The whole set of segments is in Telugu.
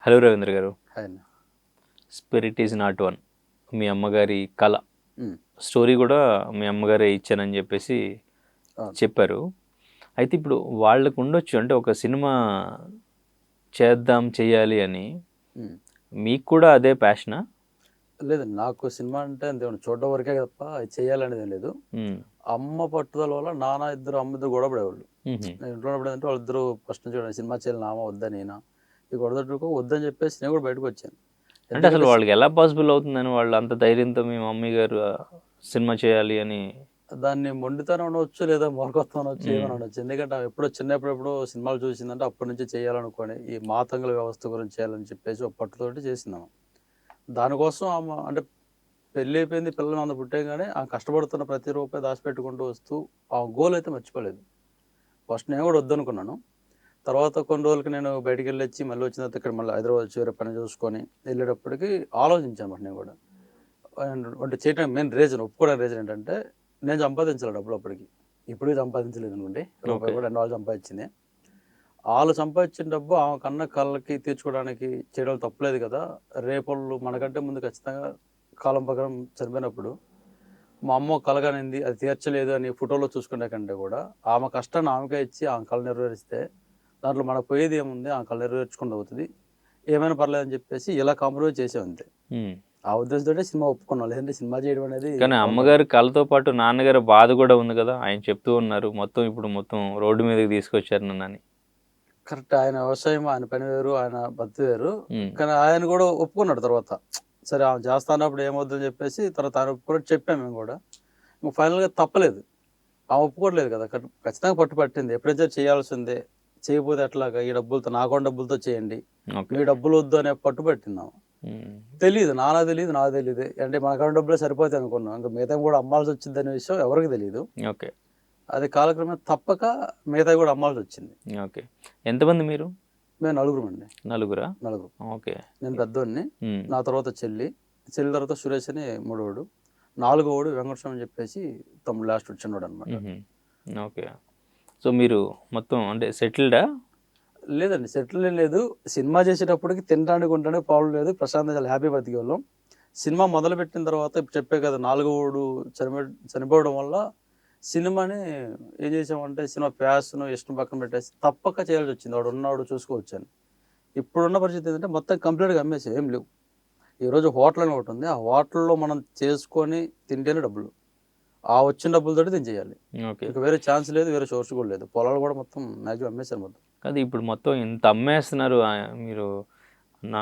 హలో రవీంద్ర గారు. ఆయన. Spirit is not one. మీ అమ్మగారి కళ హ్మ్. స్టోరీ కూడా మీ అమ్మగారే ఇచ్చానని చెప్పేసి అవును. చెప్పారు. అయితే ఇప్పుడు వాళ్ళకు ఉండొచ్చు అంటే ఒక సినిమా చేద్దాం చెయ్యాలి అని. హ్మ్. మీకు కూడా అదే ప్యాషనా? లేదండి. నాకు సినిమా అంటే దేవుడిని చూడడం వరకే తప్ప అది చేయాలనేదేం లేదు. హ్మ్. అమ్మ పట్టుదల వల్ల నాన్న అమ్మ ఇద్దరు గొడవ పడేవాళ్ళు. మ్హూ. నేను ఇంట్లో ఉన్నప్పుడు ఏంటంటే వాళ్ళిద్దరూ ఫస్ట్ నుంచి కూడా సినిమా చేయాలి నాన్న వద్దా నేనా? ఈ గొడవ వద్దని చెప్పేసి నేను కూడా బయటకొచ్చాను. అంటే అసలు ఎందుకంటే వాళ్ళకి ఎలా పాసిబుల్ అవుతుందని వాళ్ళు అంత ధైర్యంతో మీ మమ్మీ గారు సినిమా చేయాలి అని? దాన్ని మొండితనం అనవచ్చు, లేదా మూర్ఖత్వం అనవచ్చు, మ్, ఏమని అనవచ్చు. ఎందుకంటే ఆమె ఎప్పుడో చిన్నప్పుడెప్పుడో సినిమాలు చూసిందంటే అప్పటి నుంచి చేయాలనుకోని ఈ మాతంగుల వ్యవస్థ గురించి చేయాలని చెప్పేసి ఒక పట్టుతోటి చేసిందామె. దానికోసం ఆమె అంటే పెళ్లి అయిపోయింది, పిల్లలు అందరూ పుట్టేగానే ఆ కష్టపడుతున్న ప్రతి రూపాయి దాచిపెట్టుకుంటూ వస్తూ ఆ గోల్ అయితే మర్చిపోలేదు. ఫస్ట్ నేను కూడా వద్దనుకున్నాను. తర్వాత కొన్ని రోజులకి నేను బయటికి వెళ్ళొచ్చి మళ్ళీ వచ్చిన తర్వాత ఇక్కడ మళ్ళీ హైదరాబాద్ వచ్చి వేరే పని చూసుకొని వెళ్ళేటప్పటికి ఆలోచించాను అన్నమాట నేను కూడా. అంటే చేయడానికి మెయిన్ రీజన్, ఒప్పుకోవడానికి రీజన్ ఏంటంటే నేను సంపాదించాలి డబ్బులు అప్పటికి. ఇప్పుడు సంపాదించలేదు అనుకోండి, రూపాయి ఓకే. కూడా 2 వాళ్ళు సంపాదించింది. వాళ్ళు సంపాదించిన డబ్బు ఆమె కన్న కళ్ళకి తీర్చుకోవడానికి చేయడం తప్పులేదు కదా. రేపళ్ళు మనకంటే ముందు ఖచ్చితంగా కాలం ప్రకారం చనిపోయినప్పుడు మా అమ్మ ఒక కల కనింది, అది తీర్చలేదు అని ఫోటోలో చూసుకునే కంటే కూడా ఆమె కష్టాన్ని ఆమెకే ఇచ్చి ఆమె కళ నెరవేరిస్తే దాంట్లో మనకు పోయేది ఏముంది, ఆ కళ నెరవేర్చుకుంటూ అవుతుంది, ఏమైనా పర్లేదని చెప్పేసి ఇలా కాంప్రమైజ్ చేసాం అంతే. మ్. ఆ ఉద్దేశంతోనే సినిమా ఒప్పుకున్నాం, లేదంటే సినిమా చేయడం అనేది కానీ ఉండదు. అమ్మగారి కళతో పాటు నాన్నగారి బాధ కూడా ఉంది కదా, ఆయన చెప్తూ ఉన్నారు మొత్తం ఇప్పుడు మొత్తం రోడ్డు మీదకి తీసుకొచ్చారు నన్ను. కరెక్ట్, ఆయన వ్యవసాయం, ఆయన పని వేరు, ఆయన బతుకు వేరు. ఉమ్, కానీ ఆయన కూడా ఒప్పుకున్నాడు తర్వాత. సరే ఆమె చేస్తా అన్నప్పుడు ఏమవుతుందని చెప్పేసి తర్వాత ఆయన ఒప్పుకున్నట్టు చెప్పాము మేము కూడా. ఫైనల్గా తప్పలేదు, ఆమె ఒప్పుకోవట్లేదు కదా. ఖచ్చితంగా పట్టింది, ఎప్పుడైతే చేయాల్సిందే, చేయకపోతే ఎట్లాగా, ఈ డబ్బులతో నా అకౌంట్ డబ్బులతో చేయండి, ఓకే. మీ డబ్బులు వద్దు అనే పట్టింది ఆమె. ఉమ్, తెలియదు, నాకు తెలియదు అంటే మన అకౌంట్ డబ్బులే సరిపోతాయి అనుకున్నాం, ఇంకా మిగతా కూడా అమ్మాల్సి వచ్చింది అనే విషయం ఎవరికి తెలియదు. ఓకే. అది కాలక్రమేణా తప్పక మిగతా కూడా అమ్మాల్సి వచ్చింది. ఓకే. ఎంతమంది మీరు? మేము నలుగురం అండి. నలుగురా? నలుగురు. ఓకే. నేను పెద్దోడిని, ఉమ్, నా తర్వాత చెల్లి, చెల్లి తర్వాత సురేష్ అని మూడోడు, నాలుగోడు వెంకటస్వామి అని చెప్పేసి తమ్ముడు, లాస్ట్ చిన్నోడు అనమాట. ఉహుం. ఓకే. సో మీరు మొత్తం అంటే సెటిల్డా? లేదండి, సెటిల్ ఏం లేదు. సినిమా చేసేటప్పటికి తినడానికి ఉండడానికి ప్రాబ్లం లేదు, ప్రశాంతంగా చాలా హ్యాపీ బతికేవాళ్ళం. సినిమా మొదలుపెట్టిన తర్వాత ఇప్పుడు చెప్పే కదా, నాలుగోడు చనిపోవడం వల్ల సినిమాని ఏం చేసామంటే సినిమా ప్యాషన్ ఇష్టం పక్కన పెట్టేసి తప్పక చేయాల్సి వచ్చింది. వాడు ఉన్నాడు చూసుకోవచ్చు అని. ఇప్పుడున్న పరిస్థితి ఏంటంటే మొత్తం కంప్లీట్గా అమ్మేసి ఏం లేవు. ఈరోజు హోటల్ అని ఒకటి ఉంది, ఆ హోటల్లో మనం చేసుకొని తింటేనే డబ్బులు. ఆ వచ్చిన డబ్బులతోటి దీన్ని చేయాలి. ఓకే. ఇంకా వేరే ఛాన్స్ లేదు, వేరే సోర్స్ కూడా లేదు. పొలాలు కూడా మొత్తం మ్యాక్సిమం అమ్మేశారు మొత్తం. కాదు ఇప్పుడు మొత్తం ఇంత అమ్మేస్తున్నారు మీరు.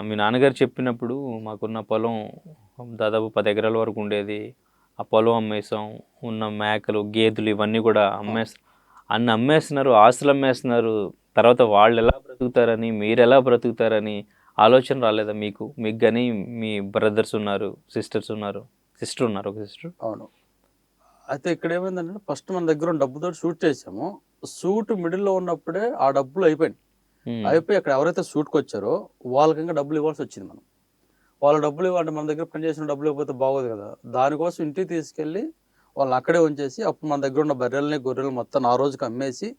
మీ నాన్నగారు చెప్పినప్పుడు మాకున్న పొలం దాదాపు 10 ఎకరాల వరకు ఉండేది, ఆ పొలం అమ్మేసాం, ఉన్న మేకలు గేదెలు ఇవన్నీ కూడా అన్ని అమ్మేస్తున్నారు, ఆస్తులు అమ్మేస్తున్నారు. తర్వాత వాళ్ళు ఎలా బ్రతుకుతారని, మీరు ఎలా బ్రతుకుతారని ఆలోచన రాలేదా మీకు? మీకు కానీ మీ బ్రదర్స్ ఉన్నారు, సిస్టర్స్ ఉన్నారు. ఒక సిస్టర్. అవును. అయితే ఇక్కడ ఏమైందంటే ఫస్ట్ మన దగ్గర ఉన్న డబ్బుతో షూట్ చేసాము. షూట్ మిడిల్లో ఉన్నప్పుడే ఆ డబ్బులు అయిపోయినాయి. అయిపోయి అక్కడ ఎవరైతే షూట్కి వచ్చారో వాళ్ళకి ఇంకా డబ్బులు ఇవ్వాల్సి వచ్చింది మనం. వాళ్ళ డబ్బులు ఇవ్వాలంటే మన దగ్గర పని చేసిన డబ్బులు ఇవ్వకపోతే బాగోదు కదా. దానికోసం ఇంటికి తీసుకెళ్ళి వాళ్ళని అక్కడే ఉంచేసి అప్పుడు మన దగ్గర ఉన్న బర్రెల్ని గొర్రెలు మొత్తం ఆ రోజుకి అమ్మేసి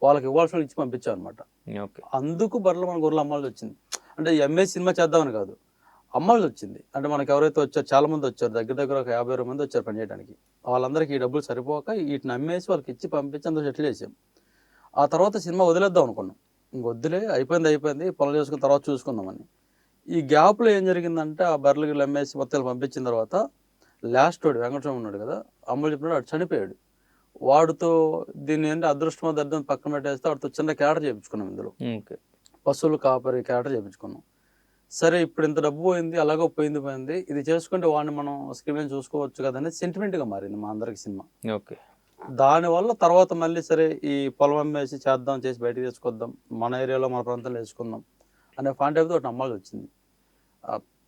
వాళ్ళకి ఇవ్వాల్సిన ఇచ్చి పంపించాం అనమాట. ఓకే. అందుకు బర్రెలు మన గొర్రెలు అమ్మాల్సి వచ్చింది. అంటే ఎంఏ సినిమా చేద్దామని కాదు, అమ్మాల్సి వచ్చింది. అంటే మనకి ఎవరైతే వచ్చారో చాలా మంది వచ్చారు, దగ్గర దగ్గర ఒక 50 మంది వచ్చారు పనిచేయడానికి. వాళ్ళందరికీ ఈ డబ్బులు సరిపోక వీటిని అమ్మేసి వాళ్ళకి ఇచ్చి పంపించి అందరూ సెటిల్ చేసాం. ఆ తర్వాత సినిమా వదిలేద్దాం అనుకున్నాం. వద్దులే, అయిపోయింది, పనులు చేసుకున్న తర్వాత చూసుకుందామని. ఈ గ్యాప్లో ఏం జరిగిందంటే ఆ బర్రెలు గిర్రెలు అమ్మేసి మొత్తం పంపించిన తర్వాత లాస్ట్ వాడు వెంకటస్వామి ఉన్నాడు కదా, అమ్మలు చెప్పినాడు, వాడు చనిపోయాడు. వాడితో దీన్ని ఏంటంటే అదృష్టమో దరిద్రం పక్కన పెట్టేస్తే వాడితో చిన్న క్యారెక్టర్ చేయించుకున్నాం ఇందులో. ఓకే. పశువులు కాపరి క్యారెక్టర్ చేయించుకున్నాం. సరే ఇప్పుడు ఇంత డబ్బు పోయింది, అలాగో పోయింది, ఇది చేసుకుంటే వాడిని మనం స్క్రీన్ మీద చూసుకోవచ్చు కదా అనేది సెంటిమెంట్గా మారింది మా అందరికి సినిమా. ఓకే. దానివల్ల తర్వాత మళ్ళీ సరే ఈ పొలం అమ్మేసి చేద్దాం, చేసి బయటకు తీసుకొద్దాం, మన ఏరియాలో మన ప్రాంతంలో వేసుకుందాం అనే పాయింట్ ఆఫ్ ఒకటి నమ్మాల్సి వచ్చింది.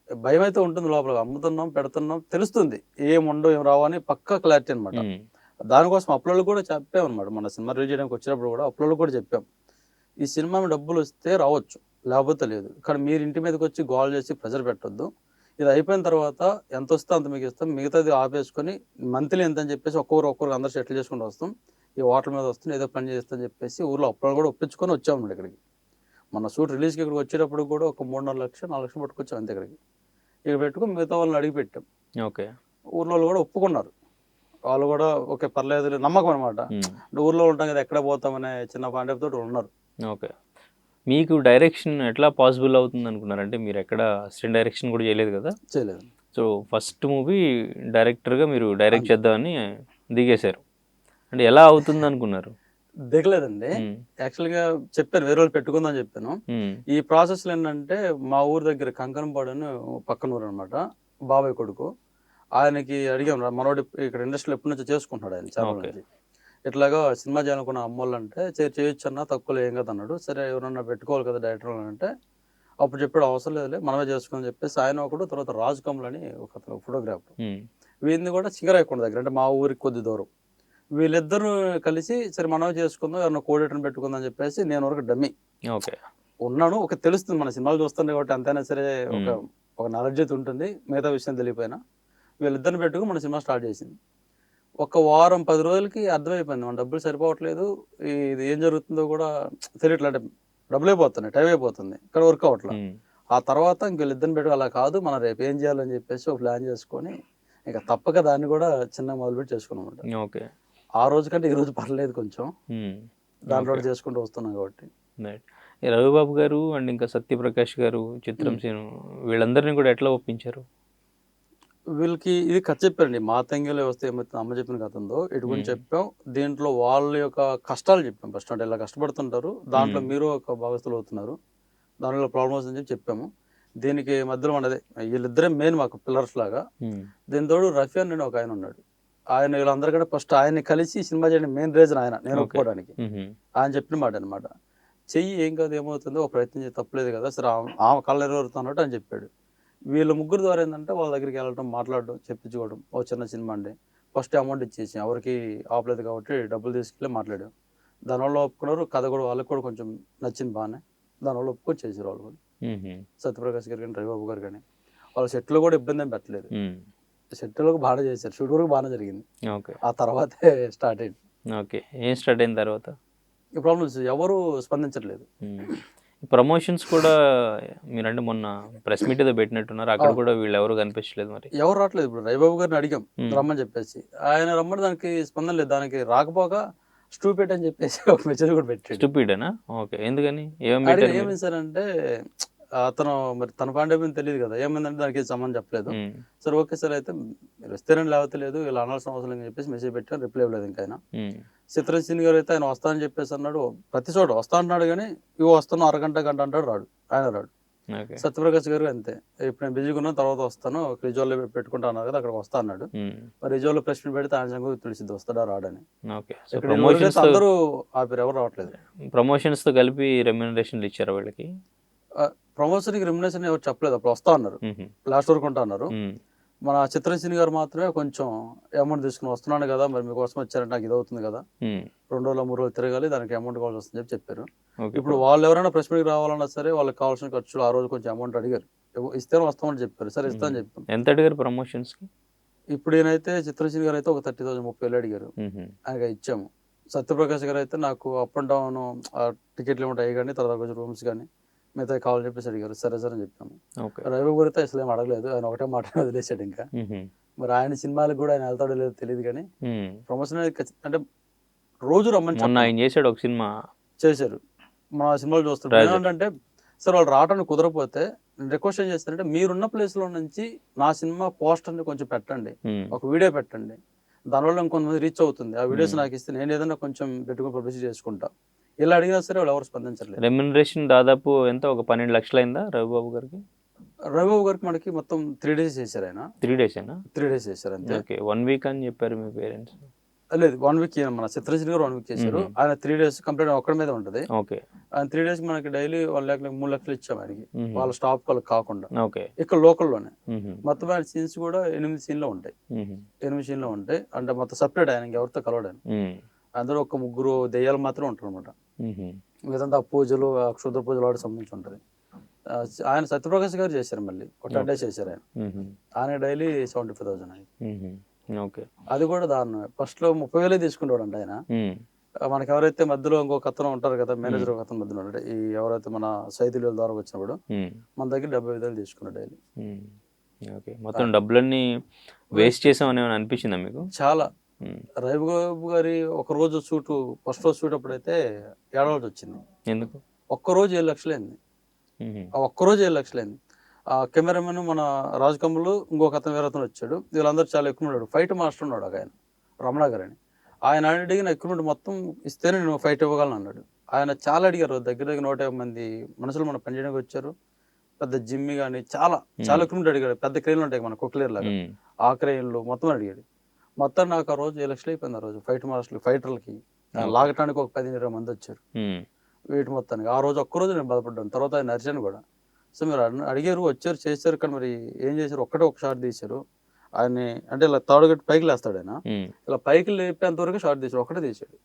భయం అయితే ఉంటుంది లోపల, అమ్ముతున్నాం పెడుతున్నాం తెలుస్తుంది, ఏం ఉండవు ఏం రావు అని పక్కా క్లారిటీ అనమాట. దానికోసం అప్లోడ్ కూడా చెప్పామన్నమాట. మన సినిమా రిలీజ్ చేయడానికి వచ్చినప్పుడు కూడా అప్లోడ్ కూడా చెప్పాం, ఈ సినిమా డబ్బులు వస్తే రావచ్చు, లేకపోతే లేదు. కానీ మీరు ఇంటి మీదకి వచ్చి గోల్ చేసి ప్రెజర్ పెట్టొద్దు. ఇది అయిపోయిన తర్వాత ఎంత వస్తే అంత మీకు ఇస్తాం, మిగతాది ఆపేసుకొని మంత్లీ ఎంత అని చెప్పేసి ఒక్కొక్కరు అందరూ సెటిల్ చేసుకుంటూ వస్తాం, ఈ హోటల్ మీద వస్తుంది ఏదో పని చేస్తామని చెప్పేసి ఊర్లో అప్పుడు కూడా ఒప్పించుకొని వచ్చామన్నమాట ఇక్కడికి. మన షూట్ రిలీజ్కి ఇక్కడికి వచ్చేటప్పుడు కూడా ఒక 3.5 లక్షలు 4 లక్షలు పట్టుకొచ్చాం అంతే ఇక్కడికి. ఇక్కడ పెట్టుకుని మిగతా వాళ్ళని అడిగి పెట్టాం. ఓకే. ఊర్లో వాళ్ళు కూడా ఒప్పుకున్నారు. వాళ్ళు కూడా ఓకే పర్లేదు నమ్మకం అనమాట. అంటే ఊర్లో ఉంటాం కదా ఎక్కడ పోతామనే చిన్న పాయింట్ తోటి ఉన్నారు. ఓకే. మీకు డైరెక్షన్ ఎట్లా పాసిబుల్ అవుతుంది అనుకున్నారు? అంటే మీరు ఎక్కడ అసిస్టెంట్ డైరెక్షన్ కూడా చేయలేదు కదా? చేయలేదు. సో ఫస్ట్ మూవీ డైరెక్టర్గా మీరు డైరెక్ట్ చేద్దామని దిగేశారు. అంటే ఎలా అవుతుంది అనుకున్నారు? దిగలేదండి. యాక్చువల్గా చెప్పాను వేరే వాళ్ళు పెట్టుకుందని చెప్పాను. ఈ ప్రాసెస్లో ఏంటంటే మా ఊరు దగ్గర కంకనంపాడు అని పక్కన ఊరు అనమాట. బాబాయ్ కొడుకు. ఆయనకి అడిగాం మనోడు ఇక్కడ ఇండస్ట్రీలో ఎప్పటి నుంచో చేసుకుంటున్నాడు ఆయన చాలా నుంచి. ఇట్లాగా సినిమా చేయాలనుకున్న అమ్మోళ్ళు అంటే చేయొచ్చు అన్న తక్కువలో ఏం కదా అన్నాడు. సరే ఎవరన్నా పెట్టుకోవాలి కదా డైరెక్టర్ అంటే అప్పుడు చెప్పాడు అవసరం లేదులే మనమే చేసుకుని చెప్పేసి ఆయన ఒకడు, తర్వాత రాజు కమల్ అని ఒక ఫోటోగ్రాఫర్, వీరిని కూడా సింగరాయకొండ దగ్గర అంటే మా ఊరికి కొద్ది దూరం, వీళ్ళిద్దరూ కలిసి సరే మనమే చేసుకుందాం ఎవరైనా కోఆర్డినేటర్ పెట్టుకుందాం అని చెప్పేసి నేను వరకు డమ్మీ ఉన్నాను. ఒక తెలుస్తుంది మన సినిమాలు చూస్తుంది కాబట్టి అంతైనా సరే ఒక నాలెడ్జ్ అయితే ఉంటుంది, మిగతా విషయం తెలియపోయినా వీళ్ళిద్దరిని పెట్టుకుని మన సినిమా స్టార్ట్ చేసింది. ఒక వారం 10 రోజులకి అర్థమైపోయింది మన డబ్బులు సరిపోవట్లేదు, ఇది ఏం జరుగుతుందో కూడా తెలియట్లే, అంటే డబ్బులు అయిపోతున్నాయి, టైం అయిపోతుంది, ఇక్కడ వర్క్ అవ్వట్లేదు. ఆ తర్వాత ఇంక వీళ్ళిద్దరిని పెట్టుకు అలా కాదు మనం రేపు ఏం చేయాలని చెప్పేసి ఒక ప్లాన్ చేసుకొని ఇక తప్పక దాన్ని కూడా చిన్న మొదలుపెట్టి చేసుకున్నాం. ఓకే. ఆ రోజు కంటే ఈ రోజు పర్లేదు కొంచెం, దాంట్లో చేసుకుంటూ వస్తున్నాం కాబట్టి. రవిబాబు గారు అండ్ ఇంకా సత్యప్రకాష్ గారు, చిత్రం సీను వీళ్ళందరినీ కూడా ఎట్లా ఒప్పించారు? వీళ్ళకి ఇది కథ చెప్పారండి. మా తంగిలో వస్తే ఏమైతే అమ్మ చెప్పిన కథ ఉందో ఇటు గురించి చెప్పాం. దీంట్లో వాళ్ళ యొక్క కష్టాలు చెప్పాం. ఫస్ట్ అంటే ఇలా కష్టపడుతుంటారు, దాంట్లో మీరు ఒక భాగస్తులు అవుతున్నారు, దానిలో ప్రాబ్లమ్స్ అని చెప్పాము. దీనికి మధ్యలో ఉన్నదే వీళ్ళిద్దరే మెయిన్ మాకు పిల్లర్స్ లాగా. దీని తోడు రఫీ అని ఒక ఆయన ఉన్నాడు. ఆయన వీళ్ళందరికంటే ఫస్ట్ ఆయన్ని కలిసి సినిమా చేయడానికి మెయిన్ రీజన్ ఆయన, నేను ఒప్పుకోవడానికి. ఆయన చెప్పిన మాట అనమాట, చెయ్యి ఏం కాదు ఏమవుతుందో ఒక ప్రయత్నం చేసి తప్పలేదు కదా, సరే ఆమె కళ్ళు ఎరగొరుతున్నట్టు అని చెప్పాడు. వీళ్ళ ముగ్గురు ద్వారా ఏంటంటే వాళ్ళ దగ్గరికి వెళ్ళడం, మాట్లాడడం, చెప్పించుకోవడం. ఓ చిన్న సినిమా అండి, ఫస్ట్ అమౌంట్ ఇచ్చేసి ఎవరికి ఆపలేదు కాబట్టి డబ్బులు తీసుకెళ్ళి మాట్లాడాం. దానివల్ల ఒప్పుకున్నారు. కథ కూడా వాళ్ళకి కూడా కొంచెం నచ్చింది బాగానే, దానివల్ల ఒప్పుకొని చేసారు వాళ్ళు కూడా. సత్యప్రకాష్ గారు కానీ రవిబాబు గారు కానీ వాళ్ళ సెట్లో కూడా ఇబ్బంది ఏం పెట్టలేదు. సెట్లో బాగా చేశారు, షూట్ వరకు బాగానే జరిగింది. ఆ తర్వాతే స్టార్ట్ అయింది. ఓకే. ఏం స్టార్ట్ అయిన తర్వాత ఈ ప్రాబ్లమ్స్ ఎవరు స్పందించట్లేదు. ప్రమోషన్స్ కూడా మీరంటే మొన్న ప్రెస్ మీట్ ఏదో పెట్టినట్టున్నారు, అక్కడ కూడా వీళ్ళు ఎవరు కనిపించలేదు, మరి ఎవరు రావట్లేదు. ఇప్పుడు రవిబాబు గారిని అడిగాం రమ్మని చెప్పేసి, ఆయన రమ్మని దానికి స్పందన లేదు. దానికి రాకపోగా స్టూపిడ్ అని చెప్పేసి ఒక మెసేజ్ కూడా పెట్టాడు. స్టూపిడేనా? ఓకే. ఎందుకని? ఏమైంది సార్ అంటే అతను మరి తన పాయింట్ ఆఫ్ వ్యూ తెలియదు కదా, ఏమైందంటే దానికి సంబంధం చెప్పలేదు. సరే ఓకే సార్ అయితే మీరు వస్తేనని లేకపోతే లేదు, ఇలా అనాల్సిన అవసరం అని చెప్పేసి మెసేజ్ పెట్టాను, రిప్లై ఇవ్వలేదు ఇంకా ఆయన. చిత్రం సీన్ గారు అయితే ఆయన వస్తానని చెప్పేసి అన్నాడు, ప్రతి చోట వస్తా అంటున్నాడు కానీ ఇవి వస్తాను అరగంట గంట అంటాడు, రాడు, ఆయన రాడు. సత్యప్రకాష్ గారు అంతే, ఇప్పుడు నేను బిజీగా ఉన్నాను తర్వాత వస్తాను, రిజోల్లో పెట్టుకుంటా అన్నారు కదా అక్కడికి వస్తా అన్నాడు. మరి రిజోల్లో ప్రెస్ మీట్ పెడితే ఆయన సంగతి తెలిసింది వస్తాడా రాడని. అందరూ ఆపిరు, ఎవరు రావట్లేదు. ప్రమోషన్స్ తో కలిపి రెమ్యూనరేషన్లు ఇచ్చారు వీళ్ళకి? ప్రమోషన్ కి రెమ్యునరేషన్ ఎవరు చెప్పలేదు, అప్పుడు వస్తా అన్నారు, లాస్ట్ వరకు ఉంటా అన్నారు. మన చిత్రసీని గారు మాత్రమే కొంచెం అమౌంట్ తీసుకుని వస్తున్నాను కదా, మరి మీకోసం వచ్చారంటే నాకు ఇది అవుతుంది కదా, 2 రోజులు 3 రోజులు తిరగాలి, దానికి అమౌంట్ కావాల్సి వస్తుందని చెప్పారు. ఇప్పుడు వాళ్ళు ఎవరైనా ప్రెస్ మీట్కి రావాలన్నా సరే వాళ్ళకి కావాల్సిన ఖర్చులు ఆ రోజు కొంచెం అమౌంట్ అడిగారు, ఇస్తే వస్తామని చెప్పారు. సరే ఇస్తా అని చెప్పాను. ఎంత అడిగారు ప్రమోషన్స్ కి? ఇప్పుడు ఈయనైతే చిత్రసీని గారు అయితే ఒక 30,000 30,000 అడిగారు, ఆయనగా ఇచ్చాము. సత్యప్రకాష్ గారు అయితే నాకు అప్ అండ్ డౌన్ టికెట్లు ఏమిటి అయ్యి కానీ తర్వాత కొంచెం రూమ్స్ కానీ మిగతా కావాలని చెప్పేసి అడిగారు, సరే సరే అని చెప్పాము. రవిబాబు గారు అయితే అసలు ఏం అడగలేదు, ఆయన ఒకటే మాట వదిలేసాడు. ఇంకా మరి ఆయన సినిమాలకు కూడా ఆయన వెళ్తాడో లేదో తెలియదు కానీ ప్రమోషన్ అంటే రోజు రమ్మని ఆయన చేశాడు, ఒక సినిమా చేశారు, మా సినిమాలు చూస్తుంటారు. ఏంటంటే సార్ వాళ్ళు రావడానికి కుదరపోతే రిక్వెస్ట్ ఏం చేస్తారంటే మీరున్న ప్లేస్ లో నుంచి నా సినిమా పోస్టర్ ని కొంచెం పెట్టండి, ఒక వీడియో పెట్టండి, దానివల్ల ఇంకొంతమంది రీచ్ అవుతుంది, ఆ వీడియోస్ నాకు ఇస్తే నేను ఏదైనా కొంచెం పెట్టుకుని పబ్లిసిటీ చేసుకుంటా. ఇలా అడిగినా సరే వాళ్ళు ఎవరు స్పందించలేదు. రెమ్యునరేషన్ దాదాపు ఎంత, ఒక 12 లక్షలు అయిందా రవిబాబు గారికి? రవిబాబు గారికి మనకి మొత్తం 3 days చేశారు. ఆయన 3 days ఏనా? 3 days చేశారు అంతే. ఓకే. 1 week అని చెప్పారు మీ పేరెంట్స్? లేదు 1 week, మన చిత్రసీని గారు 1 week చేశారు. ఆయన 3 days కంప్లీట్ ఒక్కడి మీద ఉంటుంది. ఓకే. ఆయన 3 days మనకి డైలీ 1 lakh 3 లక్షలు ఇచ్చాము ఆయనకి, వాళ్ళ స్టాఫ్ వాళ్ళకి కాకుండా. ఓకే. ఇక్కడ లోకల్లోనే మొత్తం ఆయన సీన్స్ కూడా 8 సీన్లో ఉంటాయి, 8 సీన్లో ఉంటాయి. అంటే మొత్తం సపరేట్, ఆయన ఎవరితో కలవడానికి. అందరూ ఒక 3 దెయ్యాలు మాత్రం ఉంటారు అనమాట. మిగతా పూజలు క్షుద్ర పూజలు వాటికి సంబంధించి ఉంటుంది. ఆయన సత్యప్రకాష్ గారు చేశారు, మళ్ళీ ఒక 10 days చేశారు ఆయన. ఆయన డైలీ 75,000 ఆయన. అది కూడా దారుణమే. ఫస్ట్ లో 30,000 తీసుకుంటాడు అంట ఆయన, మనకి ఎవరైతే మధ్యలో ఇంకొక అతను ఉంటారు కదా, ఉమ్, మేనేజర్ ఒక అతను మధ్యలో ఉంటాడు. ఈ ఎవరైతే మన సైదుల ద్వారా వచ్చినప్పుడు ఉమ్, మన దగ్గర 75,000 తీసుకున్నాడు డైలీ. ఉమ్. ఓకే, మొత్తం డబ్బులన్నీ వేస్ట్ చేసామని ఏమైనా అనిపించిందా మీకు? చాలా. ఉమ్. రవిబాబు గారి ఒక రోజు షూటు, ఫస్ట్ రోజు షూట్ అప్పుడైతే ఏడవలసి వచ్చింది. ఎందుకు? ఒక్కరోజు 7 లక్షలు అయింది. ఉమ్, ఆ ఒక్కరోజు 7 లక్షలు అయింది. ఆ కెమెరామెన్ మన రాజు కమ్ములు, ఇంకొక అతను వేరే అతను వచ్చాడు. వీళ్ళందరూ చాలా ఎక్కువ ఉన్నాడు. ఫైట్ మాస్టర్ ఉన్నాడు ఒక ఆయన, రమణ గారు అని. ఆయన అడిగిన ఎక్విప్మెంట్ మొత్తం ఇస్తేనే నేను ఫైట్ ఇవ్వగలను అన్నాడు. ఆయన చాలా అడిగారు. దగ్గర దగ్గర 150 మంది మనుషులు మన పనిచేయడానికి వచ్చారు. పెద్ద జిమ్మి కానీ చాలా చాలా ఎక్విప్మెంట్ అడిగాడు. పెద్ద క్రెయిన్లు ఉంటాయి మన కుక్లేర్ లాగా, ఉమ్, ఆ క్రెయిన్లు మొత్తం అడిగాడు. మొత్తం నాకు ఆ రోజు 7 లక్షలు అయిపోయింది. ఆ రోజు ఫైట్ మాస్టర్లు, ఫైటర్లకి లాగటానికి ఒక 15-20 మంది వచ్చారు. ఉమ్, వీటి మొత్తానికి ఆ రోజు ఒక్కరోజు నేను బాధపడ్డాను. తర్వాత ఆయన అరిచాను కూడా. సో మీరు అడిగారు, వచ్చారు, చేశారు, కానీ మరి ఏం చేశారు? ఒక షాట్ తీశారు. ఆయన్ని అంటే ఇలా తాడు కట్టి పైకి లేస్తాడు ఆయన. ఉమ్, ఇలా పైకి లేపేంత వరకు షాట్ తీశాడు, ఒక్కటే తీశాడు.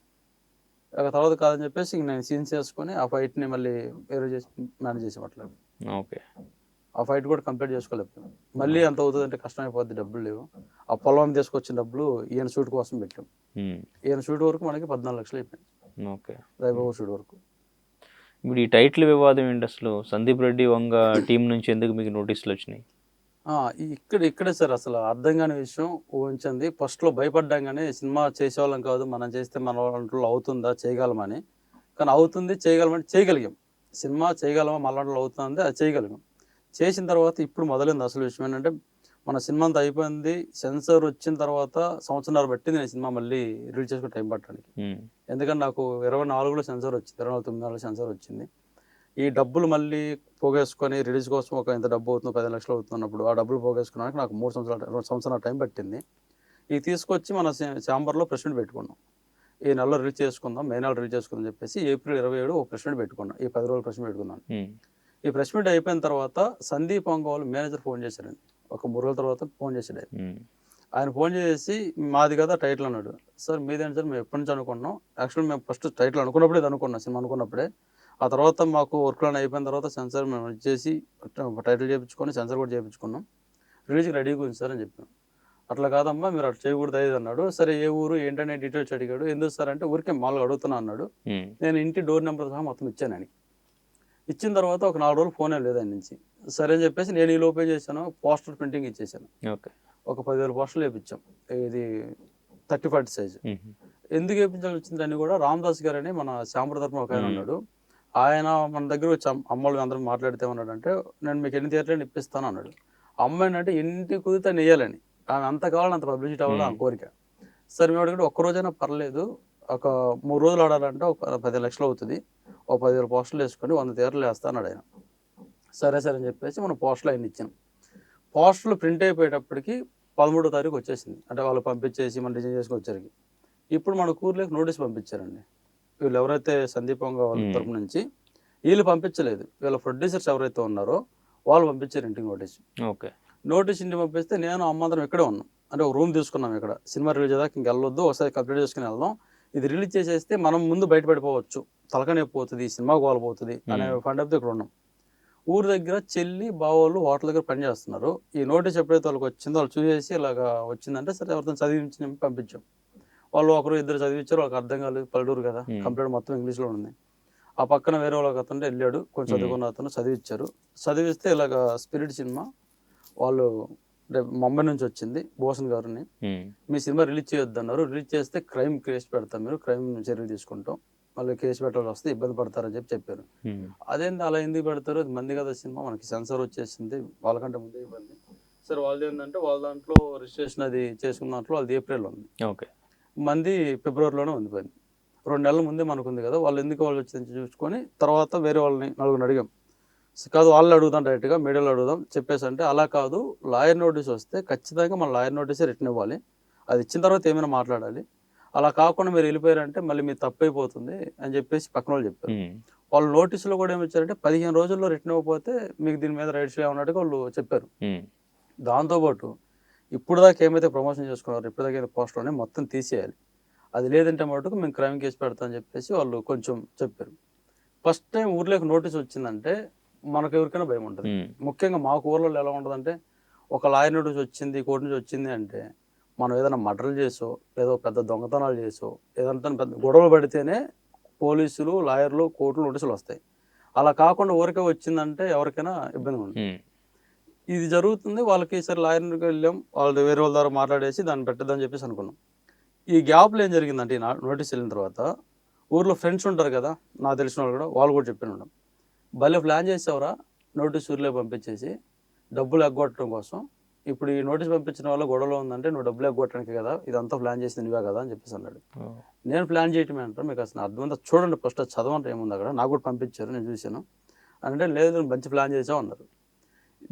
ఇక తర్వాత కాదని చెప్పేసి ఇంక నేను సీన్స్ చేసుకొని ఆ ఫైట్ని మళ్ళీ వేరే చేసి మేనేజ్ చేసాం అట్లా. ఓకే. ఆ ఫైట్ కూడా కంప్లీట్ చేసుకోలేకపోయాం. మళ్ళీ అంత అవుతుందంటే కష్టం అయిపోద్ది, డబ్బులు లేవు. ఆ పొలం తీసుకొచ్చిన డబ్బులు ఈయన షూట్ కోసం పెట్టాం. ఉమ్, ఈయన షూట్ వరకు మనకి 14 లక్షలు అయిపోయింది, ఓకే. రైబాబు షూట్ వరకు. ఇప్పుడు ఈ టైటిల్ వివాదం ఏంటి అసలు? సందీప్ రెడ్డి వంగ టీం నుంచి ఎందుకు మీకు నోటీసులు వచ్చినాయి? ఇక్కడే సార్ అసలు అర్థం కాని విషయం ఊహించింది. ఫస్ట్లో భయపడ్డాం, కానీ సినిమా చేసేవాళ్ళం కాదు, మనం చేస్తే మన వాళ్ళంట్లో అవుతుందా, చేయగలమని. కానీ అవుతుంది, చేయగలమని చేయగలిగాం. సినిమా చేయగలమా, మళ్ళంట్లో అవుతుంది, అది చేయగలిగాం. చేసిన తర్వాత ఇప్పుడు మొదలైంది అసలు విషయం ఏంటంటే, మన సినిమా అంతా అయిపోయింది. సెన్సార్ వచ్చిన తర్వాత సంవత్సరాలు పట్టింది నేను సినిమా మళ్ళీ రిలీజ్ చేసుకుని టైం పట్టడానికి. ఉమ్, ఎందుకంటే నాకు 24లో సెన్సార్ వచ్చింది, 24/9 సెన్సార్ వచ్చింది. ఈ డబ్బులు మళ్ళీ పోగేసుకొని రిలీజ్ కోసం ఒక ఇంత డబ్బు అవుతుంది, 15 లక్షలు అవుతున్నప్పుడు ఆ డబ్బులు పోగేసుకోవడానికి నాకు 2 సంవత్సరాల టైం పట్టింది. ఇది తీసుకొచ్చి మన ఛాంబర్లో ప్రెస్ మీట్ పెట్టుకున్నాం. ఈ నెలలో రిలీజ్ చేసుకుందాం, మే నెల రిలీజ్ చేసుకుందాం చెప్పేసి ఏప్రిల్ 27 ఒక ప్రెస్ మీట్ పెట్టుకున్నాం. ఈ 10 రోజులు ప్రెస్ మీట్ పెట్టుకున్నాను. ఉమ్, ఈ ప్రెస్ మీట్ అయిపోయిన తర్వాత సందీప్ వంగ వాళ్ళు మేనేజర్ ఫోన్ చేశారండి. ఒక 3 రోజుల తర్వాత ఫోన్ చేశాడు ఆయన. ఉమ్, ఆయన ఫోన్ చేసి మాది కదా టైటిల్ అన్నాడు. సార్ మీదేంటి సార్, మేము ఎప్పటి నుంచి అనుకున్నాం. యాక్చువల్లీ మేము ఫస్ట్ టైటిల్ అనుకున్నప్పుడే ఇది అనుకున్నాం, సినిమా అనుకున్నప్పుడే. ఆ తర్వాత మాకు వర్క్లను అయిపోయిన తర్వాత సెన్సార్ మేము ఇచ్చేసి టైటిల్ చేయించుకొని సెన్సార్ కూడా చేయించుకున్నాం. రిలీజ్కి రెడీగా ఉంది సార్ అని చెప్పాను. అట్లా కాదమ్మా, మీరు అట్లా చేయకూడదు అది అన్నాడు. సరే ఏ ఊరు ఏంటనే డీటెయిల్స్ అడిగాడు. ఎందుకు సార్ అంటే ఊరికే మామూలుగా అడుగుతున్నా అన్నాడు. ఉమ్, నేను ఇంటి డోర్ నెంబర్ సహా మొత్తం ఇచ్చాను ఆయనకి. ఇచ్చిన తర్వాత ఒక 4 రోజులు ఫోనే లేదు ఆయన నుంచి. సరే అని చెప్పేసి నేను ఈ లోపే చేశాను, పోస్టర్ ప్రింటింగ్ ఇచ్చేసాను. ఓకే. ఒక 10,000 పోస్టర్లు వేయించాం. ఇది 30-40 సైజు. ఉమ్, ఎందుకు వేయించాల్సి వచ్చిందని కూడా రామదాస్ గారు అని మన శాంపుల తరపున ఒక ఆయన ఉన్నాడు. ఆయన మన దగ్గర వచ్చి అమ్మలు అందరం మాట్లాడితే ఏమన్నాడంటే, నేను మీకు ఎన్ని థియేటర్లు ఇప్పిస్తాను అన్నాడు. అమ్మాయిని అంటే ఇంటి కుదిరితే నెయ్యాలని, ఆమె అంత కావాలని అంత పబ్లిసిటీ అవ్వడం ఆ కోరిక. సరే మేము అడిగితే ఒక్కరోజైనా పర్లేదు, ఒక 3 రోజులు ఆడాలంటే ఒక 10 లక్షలు అవుతుంది, ఒక 10,000 పోస్టర్లు వేసుకొని 100 థియేటర్లు వేస్తా అన్నాడు ఆయన. సరే సరే అని చెప్పేసి మనం పోస్టర్లు ఆయన ఇచ్చాం. పోస్టర్లు ప్రింట్ అయిపోయేటప్పటికి 13వ తారీఖు వచ్చేసింది. అంటే వాళ్ళు పంపించేసి మనం డిజైన్ చేసుకుని వచ్చరికి ఇప్పుడు మన ఊర్లోకి నోటీస్ పంపించారండి. వీళ్ళు ఎవరైతే సందీప్ వంగ వాళ్ళ తరపు నుంచి, వీళ్ళు పంపించలేదు, వీళ్ళ ప్రొడ్యూసర్స్ ఎవరైతే ఉన్నారో వాళ్ళు పంపించారు ఇంటికి నోటీస్. ఓకే. నోటీస్ ఇంటికి పంపిస్తే నేను అమ్మందరం ఇక్కడే ఉన్నాం. అంటే ఒక రూమ్ తీసుకున్నాం ఇక్కడ. సినిమా రిలీజ్ అయ్యాక ఇంక వెళ్ళొద్దు, ఒకసారి కంప్లీట్ చేసుకుని వెళ్దాం. ఇది రిలీజ్ చేసేస్తే మనం ముందు బయటపడిపోవచ్చు, తలకనే పోతుంది, సినిమా పోతుంది అనే ఫండప్తో ఇక్కడ ఉన్నాం. ఊరి దగ్గర చెల్లి బావోళ్ళు హోటల్ దగ్గర పని చేస్తున్నారు. ఈ నోటీస్ ఎప్పుడైతే వాళ్ళకి వచ్చిందో వాళ్ళు చూసేసి ఇలాగా వచ్చిందంటే సరే ఎవరితో చదివించి పంపించాం. వాళ్ళు ఒకరు ఇద్దరు చదివించారు, వాళ్ళకి అర్థం కాలేదు, పల్లెటూరు కదా, కంప్లీట్ మొత్తం ఇంగ్లీష్లో ఉంది. ఆ పక్కన వేరే వాళ్ళకి అతను వెళ్ళాడు, కొంచెం చదువుకున్న అతను చదివించారు. చదివిస్తే ఇలాగ స్పిరిట్ సినిమా వాళ్ళు ముంబై నుంచి వచ్చింది, భూషణ్ గారిని, మీ సినిమా రిలీజ్ చేయొద్దు అన్నారు. రిలీజ్ చేస్తే క్రైమ్ కేసు పెడతాం, మీరు క్రైమ్ చర్యలు తీసుకుంటాం, మళ్ళీ కేసు పెట్టాల్సి వస్తే ఇబ్బంది పడతారని చెప్పారు. అదేంటి అలా ఎందుకు పెడతారు, అది మంది కదా సినిమా, మనకి సెన్సార్ వచ్చేసింది, వాళ్ళకంటే ముందే ఇబ్బంది. సరే వాళ్ళు ఏంటంటే వాళ్ళ దాంట్లో రిజిస్ట్రేషన్ అది చేసుకున్న దాంట్లో వాళ్ళది ఏప్రిల్ ఉంది, ఓకే, మంది ఫిబ్రవరిలోనే ఉండిపోయింది. 2 నెలల ముందే మనకు ఉంది కదా, వాళ్ళు ఎందుకు వాళ్ళు వచ్చి చూసుకొని తర్వాత వేరే వాళ్ళని 4 అడిగాం. కాదు వాళ్ళు అడుగుదాం, డైరెక్ట్గా మీడియాలో అడుగుదాం చెప్పేసి అంటే, అలా కాదు, లాయర్ నోటీస్ వస్తే ఖచ్చితంగా మన లాయర్ నోటీసే రిటర్న్ ఇవ్వాలి, అది ఇచ్చిన తర్వాత ఏమైనా మాట్లాడాలి, అలా కాకుండా మీరు వెళ్ళిపోయారంటే మళ్ళీ మీరు తప్పైపోతుంది అని చెప్పేసి పక్కన వాళ్ళు చెప్పారు. వాళ్ళు నోటీసులో కూడా ఏమి ఇచ్చారంటే 15 రోజుల్లో రిటర్న్ ఇవ్వకపోతే మీకు దీని మీద రైట్స్ లేవన్నట్టుగా వాళ్ళు చెప్పారు. దాంతోపాటు ఇప్పుడు దాకా ఏమైతే ప్రమోషన్ చేసుకున్నారో, ఇప్పుడు దాకా పోస్టర్లోనే మొత్తం తీసేయాలి, అది లేదంటే మటుకు మేము క్రైమ్ కేసు పెడతామని చెప్పేసి వాళ్ళు కొంచెం చెప్పారు. ఫస్ట్ టైం ఊర్లోకి నోటీస్ వచ్చిందంటే మనకు ఎవరికైనా భయం ఉంటుంది. ముఖ్యంగా మాకు ఊర్లో ఎలా ఉంటుందంటే, ఒక లాయర్ నోటీస్ వచ్చింది, కోర్టు నుంచి వచ్చింది అంటే మనం ఏదైనా మర్డర్లు చేసో ఏదో పెద్ద దొంగతనాలు చేసో ఏదంతా పెద్ద గొడవలు పడితేనే పోలీసులు లాయర్లు కోర్టులు నోటీసులు వస్తాయి. అలా కాకుండా ఊరికే వచ్చిందంటే ఎవరికైనా ఇబ్బంది ఉంటుంది. ఇది జరుగుతుంది వాళ్ళకి. సరే లాయర్కి వెళ్ళాం, వాళ్ళు వేరే వాళ్ళ ద్వారా మాట్లాడేసి దాన్ని పెట్టద్దని చెప్పేసి అనుకున్నాం. ఈ గ్యాప్లో ఏం జరిగిందంటే ఈ నోటీస్ వెళ్ళిన తర్వాత ఊర్లో ఫ్రెండ్స్ ఉంటారు కదా, నాకు తెలిసిన వాళ్ళు కూడా, వాళ్ళు కూడా చెప్పిన ఉన్నాం, భలే ప్లాన్ చేసేవరా నోటీస్ ఊర్లో పంపించేసి డబ్బులు ఎగ్గొట్టడం కోసం. ఇప్పుడు ఈ నోటీస్ పంపించిన వల్ల గొడవలో ఉందంటే నువ్వు డబ్బులు ఎగ్గొట్టడానికి కదా, ఇదంతా ప్లాన్ చేసింది నువ్వే కదా అని చెప్పేసి అన్నాడు. నేను ప్లాన్ చేయటమే అంటారు, మీకు అసలు అర్థమంతా చూడండి, ఫస్ట్ చదవంటే ఏముంది అక్కడ, నాకు కూడా పంపించారు నేను చూశాను అంటే, లేదు నువ్వు మంచి ప్లాన్ చేసావు అన్నారు.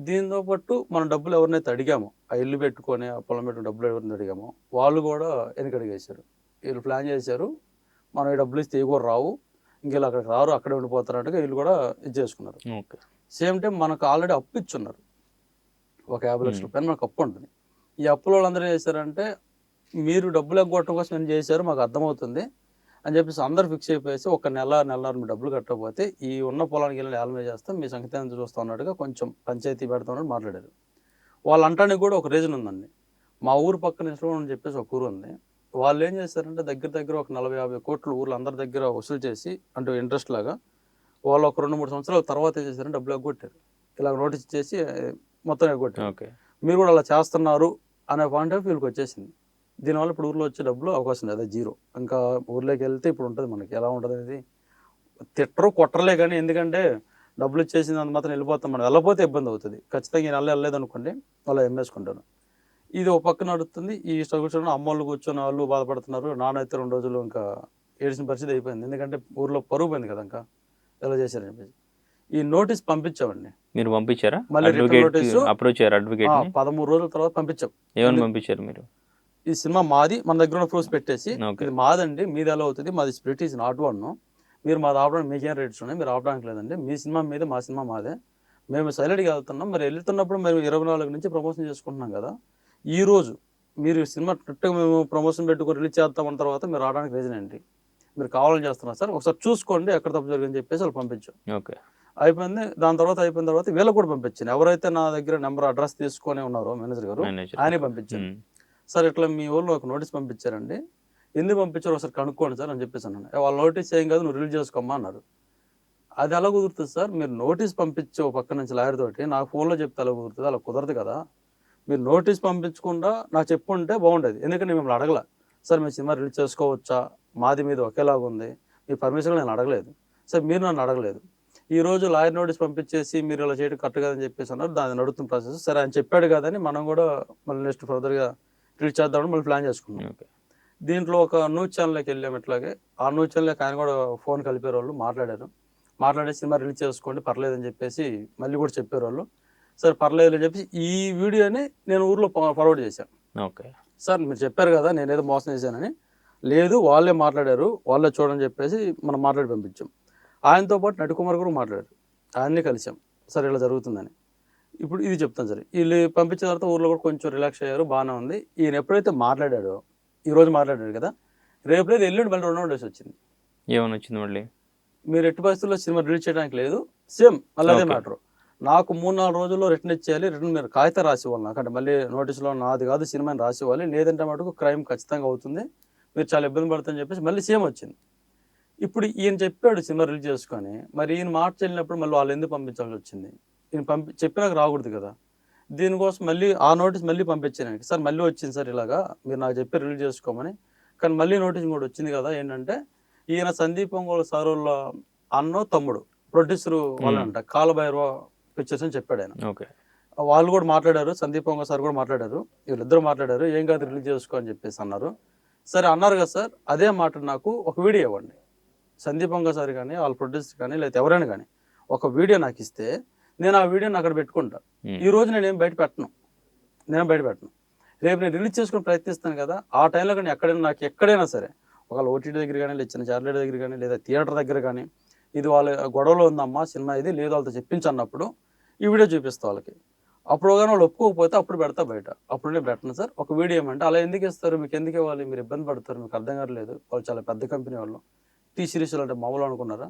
దీంతో పాటు మనం డబ్బులు ఎవరినైతే అడిగామో, ఆ ఇల్లు పెట్టుకొని ఆ పొలం పెట్టుకుని డబ్బులు ఎవరిని అడిగామో వాళ్ళు కూడా వెనకడిగేశారు. వీళ్ళు ప్లాన్ చేశారు, మనం ఈ డబ్బులు ఇస్తే కూడా రావు, ఇంకెళ్ళి అక్కడికి రారు, అక్కడే ఉండిపోతారన్నట్టుగా వీళ్ళు కూడా ఇది చేసుకున్నారు. సేమ్ టైం మనకు ఆల్రెడీ అప్పు ఇచ్చున్నారు, ఒక 50 లక్షల రూపాయలు మనకు అప్పు ఉంటుంది. ఈ అప్పుల వాళ్ళందరూ ఏం చేశారంటే, మీరు డబ్బులు ఎగ్గొట్టడం కోసం ఏం చేశారు మాకు అర్థమవుతుంది అని చెప్పేసి అందరు ఫిక్స్ అయిపోయేసి, ఒక నెలన్నర మీరు డబ్బులు కట్టకపోతే ఈ ఉన్న పొలానికి వెళ్ళి నేల మీద చేస్తాం, మీ సంగతి ఎంత చూస్తూ ఉన్నట్టుగా కొంచెం పంచాయతీ పెడతామని మాట్లాడారు. వాళ్ళు అంటానికి కూడా ఒక రీజన్ ఉందండి. మా ఊరు పక్కన ఇష్టం అని చెప్పేసి ఒక ఊరు ఉంది. వాళ్ళు ఏం చేశారంటే దగ్గర ఒక 40-50 కోట్లు ఊర్లో అందరి దగ్గర వసూలు చేసి, అంటే ఇంట్రెస్ట్ లాగా, వాళ్ళు ఒక 2-3 సంవత్సరాల తర్వాత ఏం చేశారంటే డబ్బులు ఎగ్గొట్టారు. ఇలా నోటీస్ చేసి మొత్తం ఎగ్గొట్టారు. మీరు కూడా అలా చేస్తున్నారు అనే పాయింట్ ఆఫ్ వీళ్ళకి వచ్చేసింది. దీనివల్ల ఇప్పుడు ఊర్లో వచ్చే డబ్బులు అవకాశం లేదు, జీరో. ఇంకా ఊర్లోకి వెళ్తే ఇప్పుడు ఉంటుంది మనకి ఎలా ఉంటుంది అనేది, తిట్టరు కొట్టరలే కానీ, ఎందుకంటే డబ్బులు ఇచ్చేసింది అంత మాత్రం వెళ్ళిపోతాం, మనం వెళ్ళకపోతే ఇబ్బంది అవుతుంది. ఖచ్చితంగా ఈ నెల వెళ్ళలేదు అనుకోండి వాళ్ళు ఎమ్మేసుకుంటారు. ఇది ఒక పక్క నడుస్తుంది. ఈ కూర్చొని అమ్మోళ్ళు కూర్చొని వాళ్ళు బాధపడుతున్నారు. నాన్నైతే 2 రోజులు ఇంకా ఏడిసిన పరిస్థితి అయిపోయింది, ఎందుకంటే ఊర్లో పరుగు పోయింది కదా, ఇంకా ఎలా చేశారని చెప్పేసి. ఈ నోటీస్ పంపించామండి. మీరు పంపించారా? మళ్ళీ నోటీసు అప్రోచ్ అయ్యారు అడ్వకేట్? 13 రోజుల తర్వాత పంపించాం. ఏమని పంపించారు మీరు? ఈ సినిమా మాది, మన దగ్గర ఉన్న ప్రూఫ్స్ పెట్టేసి, ఇది మాదండి, మీది ఎలా అవుతుంది, మాది స్ప్లిట్ ఈజ్ నాట్ వన్, మీరు మాది ఆపడానికి మీకేం రేట్స్ ఉన్నాయి, మీరు ఆపడానికి లేదండి, మీ సినిమా మీదే మా సినిమా మాదే, మేము సైలెంట్గా వెళ్తున్నాం, మరి వెళ్తున్నప్పుడు మేము 24 నుంచి ప్రమోషన్ చేసుకుంటున్నాం కదా, ఈరోజు మీరు సినిమా ట్రిట్గా మేము ప్రమోషన్ పెట్టుకుని రిలీజ్ చేస్తామన్న తర్వాత మీరు రావడానికి రీజన్ ఏంటి, మీరు కావాలని చేస్తున్నారు సార్, ఒకసారి చూసుకోండి ఎక్కడ తప్పు జరిగిందని చెప్పేసి వాళ్ళు పంపించాం. ఓకే, అయిపోయింది. దాని తర్వాత అయిపోయిన తర్వాత వీళ్ళకి కూడా పంపించాను, ఎవరైతే నా దగ్గర నెంబర్ అడ్రస్ తీసుకొని ఉన్నారో మేనేజర్ గారు, ఆయనే పంపించాను. సార్ ఇట్లా మీ ఊళ్ళో ఒక నోటీస్ పంపించారండి, ఎందుకు పంపించారో ఒకసారి కనుక్కోండి సార్ అని చెప్పేసి అన్నాను. వాళ్ళ నోటీస్ ఏం కాదు, నువ్వు రిలీజ్ చేసుకోమ్మా అన్నారు. అది ఎలా కుదురుతుంది సార్, మీరు నోటీస్ పంపించే ఒక పక్క నుంచి లాయర్ తోటి నాకు ఫోన్లో చెప్తే ఎలా కుదురుతుంది, అలా కుదరదు కదా, మీరు నోటీస్ పంపించకుండా నాకు చెప్పుంటే బాగుండేది, ఎందుకంటే మిమ్మల్ని అడగల, సార్ మీ సినిమా రిలీజ్ చేసుకోవచ్చా, మాది మీద ఒకేలాగా ఉంది, మీ పర్మిషన్ నేను అడగలేదు సార్, మీరు నన్ను అడగలేదు, ఈరోజు లాయర్ నోటీస్ పంపించేసి మీరు ఇలా చేయడం కరెక్ట్ కాదని చెప్పేసి అన్నారు. దాన్ని నడుస్తున్న ప్రాసెస్. సరే ఆయన చెప్పాడు కదని మనం కూడా మళ్ళీ నెక్స్ట్ ఫర్దర్గా రిలీజ్ చేద్దామని మళ్ళీ ప్లాన్ చేసుకున్నాం. దీంట్లో ఒక న్యూస్ ఛానల్కి వెళ్ళాము. ఇట్లాగే ఆ న్యూస్ ఛానల్కి ఆయన కూడా ఫోన్ కలిపారు, వాళ్ళు మాట్లాడారు. మాట్లాడే సినిమా రిలీజ్ చేసుకోండి పర్లేదని చెప్పేసి మళ్ళీ కూడా చెప్పారు వాళ్ళు. సరే పర్లేదు అని చెప్పేసి ఈ వీడియోని నేను ఊర్లో ఫార్వర్డ్ చేశాను. ఓకే సార్ మీరు చెప్పారు కదా నేను ఏదో మోసం చేశానని, లేదు వాళ్ళే మాట్లాడారు, వాళ్ళే చూడని చెప్పేసి మనం మాట్లాడి పంపించాం. ఆయనతో పాటు నటికుమార్ గారు మాట్లాడారు, ఆయన్ని కలిసాం, సరే ఇలా జరుగుతుందని. ఇప్పుడు ఇది చెప్తాను సరే, వీళ్ళు పంపించిన తర్వాత ఊర్లో కూడా కొంచెం రిలాక్స్ అయ్యారు, బాగానే ఉంది. ఈయన ఎప్పుడైతే మాట్లాడాడో, ఈరోజు మాట్లాడాడు కదా, రేపు లేదు ఎల్లుండి మళ్ళీ 2 డేస్ వచ్చింది. ఏమని వచ్చింది మళ్ళీ, మీరు ఎట్టి పరిస్థితుల్లో సినిమా రిలీజ్ చేయడానికి లేదు, సేమ్ మళ్ళీ అదే మ్యాటర్. నాకు 3-4 రోజుల్లో రిటర్న్ ఇచ్చేయాలి, రిటర్న్ మీరు కాగితం రాసి ఇవ్వాలి నాకు, అంటే మళ్ళీ నోటీసులో నాది కాదు సినిమాని రాసి ఇవ్వాలి, లేదంటే మటుకు క్రైమ్ ఖచ్చితంగా అవుతుంది, మీరు చాలా ఇబ్బంది పడుతుందని చెప్పేసి మళ్ళీ సేమ్ వచ్చింది. ఇప్పుడు ఈయన చెప్పాడు సినిమా రిలీజ్ చేసుకొని, మరి ఈయన మార్చి వెళ్ళినప్పుడు మళ్ళీ వాళ్ళు ఎందుకు పంపించాల్సి వచ్చింది, ఈయన చెప్పినాక రాకూడదు కదా. దీనికోసం మళ్ళీ ఆ నోటీస్ మళ్ళీ పంపించాను, సార్ మళ్ళీ వచ్చింది సార్ ఇలాగా, మీరు నాకు చెప్పి రిలీజ్ చేసుకోమని. కానీ మళ్ళీ నోటీస్ కూడా వచ్చింది కదా, ఏంటంటే ఈయన సందీప్ ఒంగోలు సార్ వాళ్ళ అన్నో తమ్ముడు ప్రొడ్యూసర్ వాళ్ళంట, కాలభైరవ పిక్చర్స్ అని చెప్పాడు ఆయన. ఓకే, వాళ్ళు కూడా మాట్లాడారు, సందీప్ ఒంగోలు సార్ కూడా మాట్లాడారు, వీళ్ళిద్దరు మాట్లాడారు, ఏం కాదు రిలీజ్ చేసుకో అని చెప్పేసి అన్నారు. సరే అన్నారు కదా సార్, అదే మాట నాకు ఒక వీడియో ఇవ్వండి, సందీప్ ఒంగోలు సార్ కానీ వాళ్ళ ప్రొడ్యూసర్ కానీ లేకపోతే ఎవరైనా కానీ ఒక వీడియో నాకు ఇస్తే నేను ఆ వీడియోని అక్కడ పెట్టుకుంటా. ఈ రోజు నేనేం బయట పెట్టను, రేపు నేను రిలీజ్ చేసుకుని ప్రయత్నిస్తాను కదా, ఆ టైంలో కానీ నాకు ఎక్కడైనా సరే, ఒకవేళ ఓటీటీ దగ్గర కానీ లేదా చిన్న చార్లెట్ దగ్గర కానీ లేదా థియేటర్ దగ్గర కానీ, ఇది వాళ్ళ గొడవలో ఉందమ్మా సినిమా ఇది, లేదు వాళ్ళతో చెప్పించన్నప్పుడు ఈ వీడియో చూపిస్తా వాళ్ళకి. అప్పుడు కానీ వాళ్ళు ఒప్పుకోకపోతే అప్పుడు పెడతా బయట, అప్పుడు నేను పెట్టను సార్, ఒక వీడియో ఏమంటే అలా ఎందుకు ఇస్తారు, మీకు ఎందుకు ఇవ్వాలి, మీరు ఇబ్బంది పడతారు, మీకు అర్థం కావట్లేదు, వాళ్ళు చాలా పెద్ద కంపెనీ వాళ్ళు, టీ సిరీస్లు అంటే మామూలు అనుకున్నారా,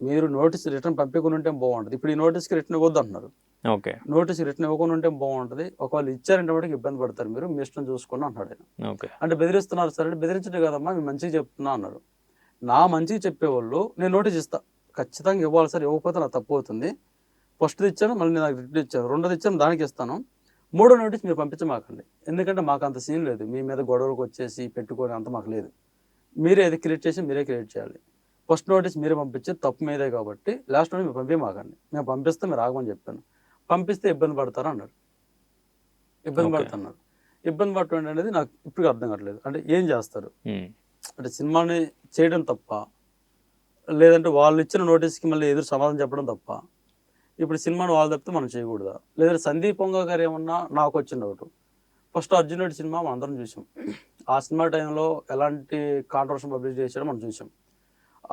మీరు నోటీస్ రిటర్న్ పంపించుకుని ఉంటే బాగుంటుంది, ఇప్పుడు ఈ నోటీస్కి రిటర్న్ ఇవ్వద్దు అంటున్నారు. ఓకే. నోటీస్ రిటర్న్ ఇవ్వకుండా ఉంటే బాగుంటుంది, ఒకవేళ ఇచ్చారంటే మటుకు ఇబ్బంది పడతారు మీరు, మీ ఇష్టం చూసుకోండి అన్నాడు ఆయన. ఓకే. అంటే బెదిరిస్తున్నారు సార్ అంటే, బెదిరించడం కదమ్మా మీరు మంచిగా చెప్తున్నా అన్నారు. నా మంచిగా చెప్పేవాళ్ళు నేను నోటీస్ ఇస్తా, ఖచ్చితంగా ఇవ్వాలి సార్, ఇవ్వకపోతే నాకు తప్పు అవుతుంది. ఫస్ట్ది ఇచ్చాను, మళ్ళీ నాకు రిటర్న్ ఇచ్చాను, రెండోది ఇచ్చాను దానికి ఇస్తాను, మూడో నోటీస్ మీరు పంపించమాకండి, ఎందుకంటే మాకు అంత సీన్ లేదు, మీ మీద గొడవలకు వచ్చేసి పెట్టుకోని అంత మాకు లేదు, మీరే అది క్రియేట్ చేసి మీరే క్రియేట్ చేయాలి. ఫస్ట్ నోటీస్ మీరే పంపించి తప్పు మీదే కాబట్టి లాస్ట్ నోటీస్ మీరు పంపించమాకండి, మేము పంపిస్తే మీరు ఆగమని చెప్పాను, పంపిస్తే ఇబ్బంది పడతారు అన్నారు. ఇబ్బంది ఓకే. పడుతున్నారు. ఇబ్బంది పడటం అనేది నాకు ఇప్పుడు అర్థం కావట్లేదు. అంటే ఏం చేస్తారు, ఉమ్. అంటే సినిమాని చేయడం తప్ప, లేదంటే వాళ్ళు ఇచ్చిన నోటీస్కి మళ్ళీ ఎదురు సమాధానం చెప్పడం తప్ప, ఇప్పుడు సినిమాను వాళ్ళు తప్పితే మనం చేయకూడదా? లేదంటే సందీప్ పొంగ గారు ఏమన్నా నాకు వచ్చిన doubt, first Arjun Reddy cinema మనం అందరం చూసాం, ఆ సినిమా టైంలో ఎలాంటి కాంట్రవర్షన్ పబ్లిష్ చేసాడో మనం చూసాం.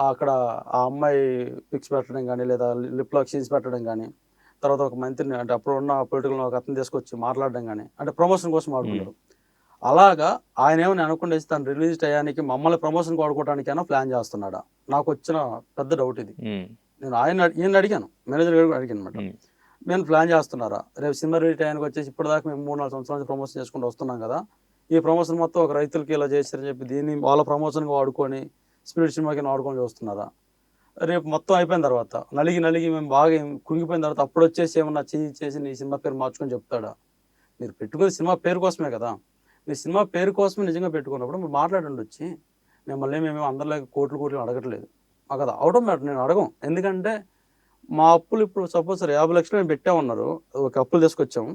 అక్కడ ఆ అమ్మాయి పిక్స్ పెట్టడం కానీ, లేదా లిప్ లాక్ సీన్స్ పెట్టడం కానీ, తర్వాత ఒక మంత్రిని అంటే అప్పుడు ఉన్న పొలిటికల్ ఒక అతను తీసుకొచ్చి మాట్లాడడం కానీ, అంటే ప్రమోషన్ కోసం వాడుకున్నారు. అలాగా ఆయన ఏమని అనుకుండా తను రిలీజ్ టయానికి మమ్మల్ని ప్రమోషన్ వాడుకోవడానికైనా ప్లాన్ చేస్తున్నాడా? నాకు వచ్చిన పెద్ద డౌట్ ఇది. ఉమ్. నేను ఈయన అడిగాను, మేనేజర్ గారు అడిగాను అనమాట, ఉమ్. మేము ప్లాన్ చేస్తున్నారా, రేపు సినిమా రిలీజ్ టయానికి వచ్చేసి ఇప్పటిదాకా మేము 3-4 సంవత్సరాల నుంచి ప్రమోషన్ చేసుకుంటూ వస్తున్నాం కదా, ఈ ప్రమోషన్ మొత్తం ఒక రైతులకి ఇలా చేశారని చెప్పి దీన్ని వాళ్ళ ప్రమోషన్గా వాడుకొని స్పిరిట్ సినిమాకి వాడుకొని చూస్తున్నారా? రేపు మొత్తం అయిపోయిన తర్వాత నలిగి మేము బాగా కుంగిపోయిన తర్వాత అప్పుడు వచ్చేసి ఏమన్నా చేసి నీ సినిమా పేరు మార్చుకొని చెప్తాడా? మీరు పెట్టుకునే సినిమా పేరు కోసమే కదా, మీ సినిమా పేరు కోసమే నిజంగా పెట్టుకున్నప్పుడు మీరు మాట్లాడండి వచ్చి, మిమ్మల్ని మేము అందరిలాగా కోట్లు అడగట్లేదు, మాకు అది అవడం మ్యాటర్, నేను అడగం. ఎందుకంటే మా అప్పులు ఇప్పుడు సపోజ్ సరే 50 లక్షలు మేము పెట్టామన్నారు, ఒక అప్పులు తీసుకొచ్చాము,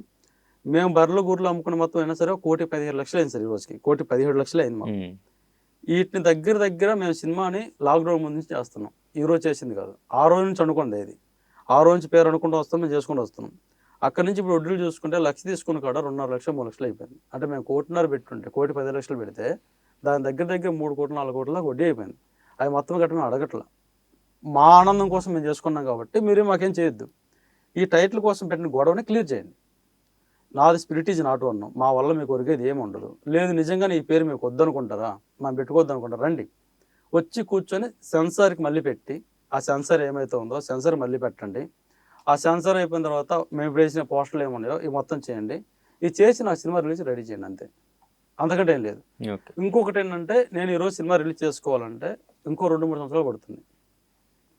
మేము బర్రెలు గూర్లు అమ్ముకున్న మొత్తం అయినా సరే 1,15,00,000 అయింది సార్, ఈ రోజుకి 1,17,00,000 అయింది మాకు. వీటిని దగ్గర మేము సినిమాని లాక్డౌన్ ముందు నుంచి చేస్తున్నాం, ఈ రోజు చేసింది కాదు, ఆ రోజు నుంచి అనుకోండి, ఇది ఆ రోజు నుంచి పేరు అనుకుంటూ వస్తాం, మేము చేసుకుంటూ వస్తున్నాం. అక్కడ నుంచి ఇప్పుడు వడ్డీలు చూసుకుంటే 1,00,000 తీసుకున్న కాడ 2.5 లక్షలు 3 లక్షలు అయిపోయింది. అంటే మేము 1,50,00,000 పెట్టుంటే 1,10,00,000 పెడితే దాని దగ్గర 3 కోట్లు 4 కోట్ల వడ్డీ అయిపోయింది. అవి మొత్తం కట్టడం అడగట్లా, మా ఆనందం కోసం మేము చేసుకున్నాం కాబట్టి మీరే మాకేం చేయొద్దు, ఈ టైటిల్ కోసం పెట్టిన గొడవని క్లియర్ చేయండి. నాది స్పిరిట్ ఈజ్ నాట్ వన్, మా వల్ల మీకు ఒరిగేది ఏమి ఉండదు, లేదు నిజంగానే ఈ పేరు మీకు వద్దనుకుంటారా, మనం పెట్టుకోవద్దు అనుకుంటారా, రండి వచ్చి కూర్చొని సెన్సార్కి మళ్ళీ పెట్టి, ఆ సెన్సార్ ఏమైతే ఉందో సెన్సార్ మళ్ళీ పెట్టండి, ఆ సెన్సార్ అయిపోయిన తర్వాత మేము ఇప్పుడు వేసిన పోస్టర్లు ఏమున్నాయో ఇవి మొత్తం చేయండి, ఇది చేసి నాకు సినిమా రిలీజ్ రెడీ చేయండి, అంతే, అంతకంటే ఏం లేదు. ఇంకొకటి ఏంటంటే నేను ఈరోజు సినిమా రిలీజ్ చేసుకోవాలంటే ఇంకో 2-3 సంవత్సరాలు పడుతుంది,